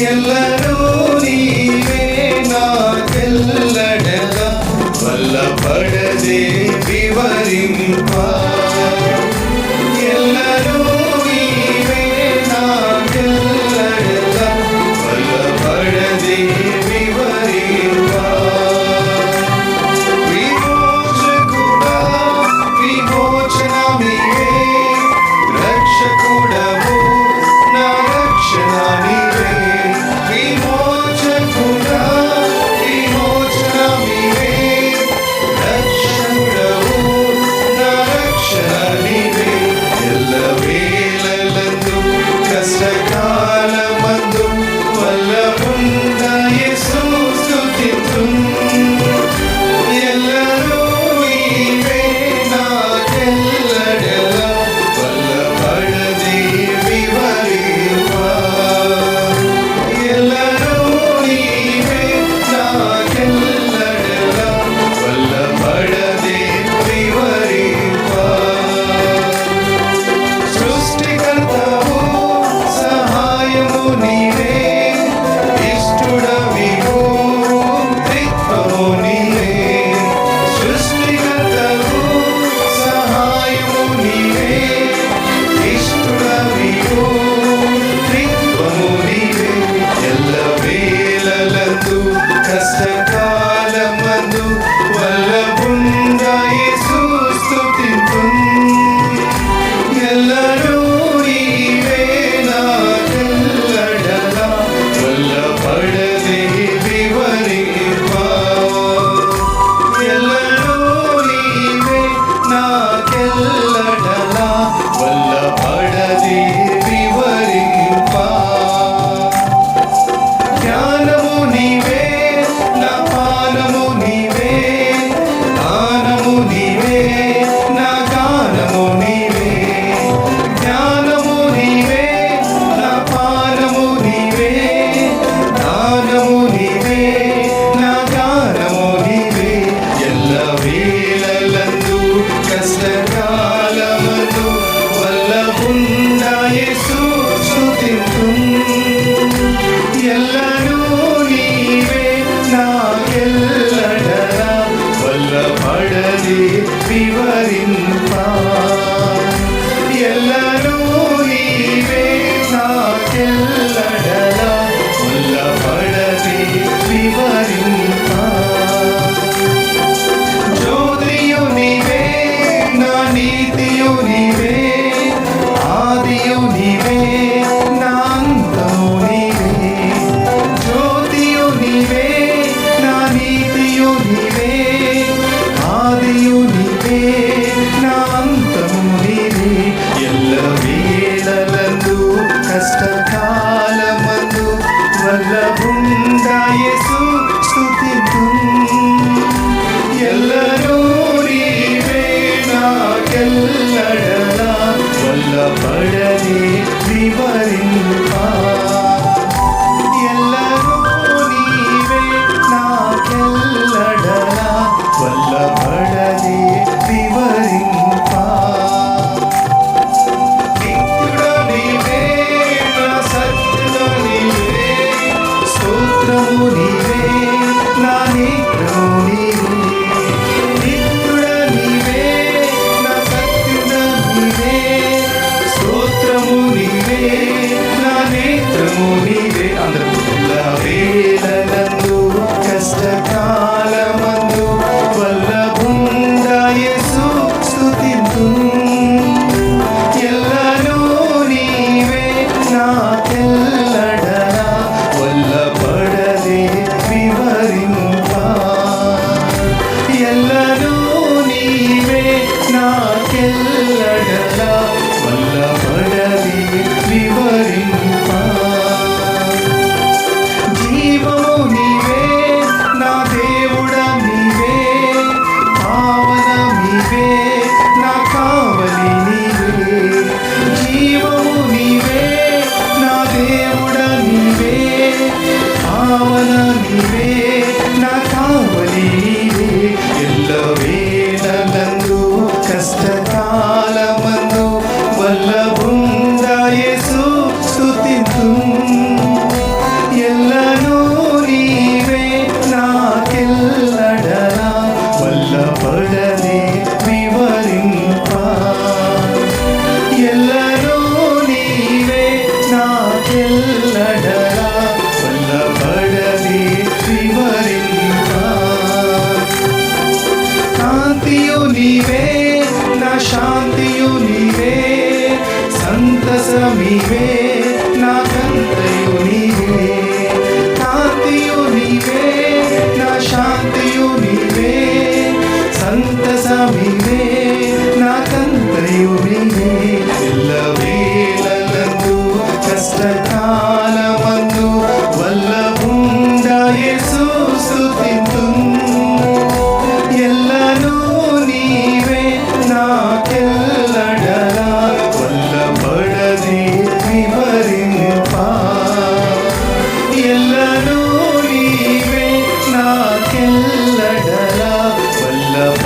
ఎల్లరూ నీవే నాకెల్లడగా వల్లపడదే వివరింప ఎల్లరూ నీవే నాకెల్లడగా వల్లపడదే వివరింప విమోచకుడా విమోచనమివే రక్షకుడవు నా రక్షణ నీవే విమోచకుడా విమోచనమివే రక్షకుడవు నా రక్షణ నీవే ఎల్లవేళలందు కష్టకాలమందు వల్లపుండ యేసు స్తుతింతున్ ఎల్లరూ నీవే నాకెల్లడలా వల్లపడదే వివరింప ఎల్లరూ నీవే నాకెల్లడలా వల్లపడదే వివరింప సృష్టికర్తవు సహాయము నీవే ఇష్టుడవివు త్రిత్వము నీవే సృష్టికర్తవు సహాయము నీవే ఇష్టుడవివు త్రిత్వము నీవే ఎల్లవేళలందు కష్టకాలమందు వల్లపుండ యేసు స్తుతింతున్ ఎల్లరూ నీవే నాకెల్లడలా వల్లపడదే వివరింప ఎల్లరూ నీవే నాకెల్లడలా వల్లపడదే వివరింప జ్ఞానము నీవే నా పానము నీవే గానము నీవే నా గానము నీవే జ్ఞానము నీవే నా పానము నీవే గానము నీవే నా గానము నీవే ఎల్లవేళలందు కష్టకాలమందు వల్లపుండ యేసు స్తుతింతున్ ఎల్లరూ నీవే నాకెల్లడలా వల్లపడదే వివరింప ఎల్లరూ నీవే నాకెల్లడలా వల్లపడదే వివరింప జ్యోతియు నీవే నా నీతియు నీవే ఆదియు నీవే నా అంతము నీవే జ్యోతియు నీవే నా నీతియు నీవే ఆదియు నీవే నా అంతము నీవే ఎల్లవేళలందు కష్టకాలమందు వల్లపుండ యేసు స్తుతింతున్ ఎల్లరూ నీవే నాకెల్లడలా వల్లపడదే వివరింప ఎల్లరూ నీవే నాకెల్లడలా వల్లపడదే వివరింప నిత్యుడా నీవే నా సత్యుడా నీవే స్తోత్రము నీవే నా నేత్రము నీవే నిత్యుడా నీవే నా సత్యుడా నీవే స్తోత్రము నీవే నా నేత్రము నీవే అందరూ ఎల్లవేళలందు కష్టకాలమందు వల్లపుండ యేసు స్తుతింతున్ ఎల్లరూ నీవే నాకెల్లడలా వల్లపడదే వివరింప ఎల్లరూ నీవే నాకెల్లడలా వల్లపడదే వివరింప జీవము నీవే నా దేవుడా నీవే పావన నీవే నా కావలి నీవే జీవము నీవే నా దేవుడా నీవే పావన నీవే నా కావలి నీవే ఎల్లవేళలందు కష్టకాలమందు వల్లపుండ యేసు స్తుతింతున్ నాకెల్లడలా వల్లబడది వివరింప కాంతియు నీవే నా శాంతియు నీవే సంతసమివే నాకంతయు నీవే కాంతియు నీవే నా శాంతియు నీవే సంతసమివే నాకంతయు నీవే ఎల్లవేళలందు కష్టకాలమందు వల్లభుండ యేసు స్తుతింతున్ ఎల్లను నీవే నాకెల్లడలా వల్లబడది వివరింప ఎల్లను నీవే నాకెల్లడలా వల్లబ